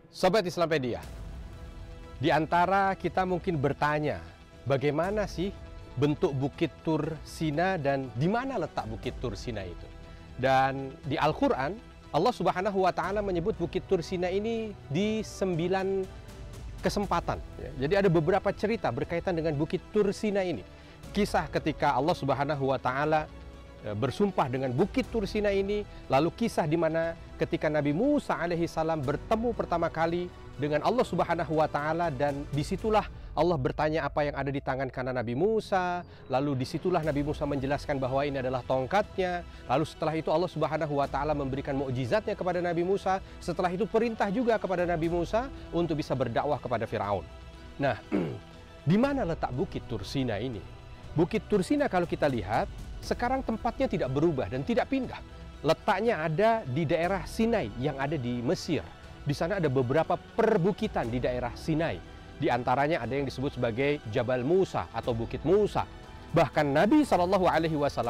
Sobat Islampedia, di antara kita mungkin bertanya, bagaimana sih bentuk Bukit Tur Sina dan di mana letak Bukit Tur Sina itu? Dan di Al-Quran, Allah Subhanahu wa Ta'ala menyebut Bukit Tur Sina ini di 9 kesempatan. Jadi ada beberapa cerita berkaitan dengan Bukit Tur Sina ini. Kisah ketika Allah Subhanahu wa Ta'ala bersumpah dengan Bukit Tur Sina ini, lalu kisah di mana ketika Nabi Musa alaihissalam bertemu pertama kali dengan Allah Subhanahu wa Ta'ala, dan disitulah Allah bertanya apa yang ada di tangan kanan Nabi Musa, lalu disitulah Nabi Musa menjelaskan bahwa ini adalah tongkatnya, lalu setelah itu Allah Subhanahu wa Ta'ala memberikan mukjizatnya kepada Nabi Musa, setelah itu perintah juga kepada Nabi Musa untuk bisa berdakwah kepada Firaun. Nah, di mana letak Bukit Tur Sina ini? Bukit Tur Sina kalau kita lihat sekarang tempatnya tidak berubah dan tidak pindah. Letaknya ada di daerah Sinai yang ada di Mesir. Di sana ada beberapa perbukitan di daerah Sinai. Di antaranya ada yang disebut sebagai Jabal Musa atau Bukit Musa. Bahkan Nabi SAW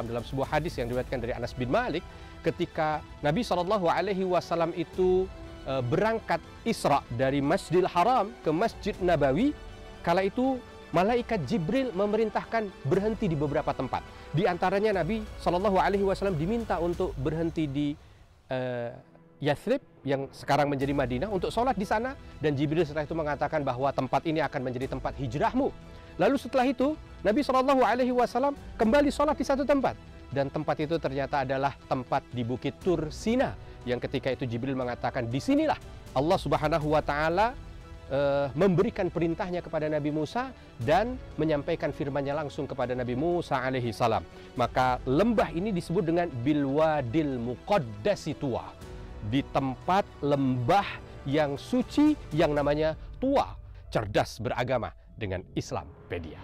dalam sebuah hadis yang diriwayatkan dari Anas bin Malik, ketika Nabi SAW itu berangkat Isra dari Masjidil Haram ke Masjid Nabawi, kala itu malaikat Jibril memerintahkan berhenti di beberapa tempat. Di antaranya Nabi SAW diminta untuk berhenti di Yathrib yang sekarang menjadi Madinah untuk sholat di sana, dan Jibril setelah itu mengatakan bahwa tempat ini akan menjadi tempat hijrahmu. Lalu setelah itu Nabi SAW kembali sholat di satu tempat, dan tempat itu ternyata adalah tempat di Bukit Tur Sina yang ketika itu Jibril mengatakan disinilah Allah Subhanahu wa Ta'ala memberikan perintahnya kepada Nabi Musa dan menyampaikan firman-Nya langsung kepada Nabi Musa alaihissalam. Maka lembah ini disebut dengan Bilwadil Muqaddasi Tuwa, di tempat lembah yang suci yang namanya Tuwa, cerdas beragama dengan Islampedia.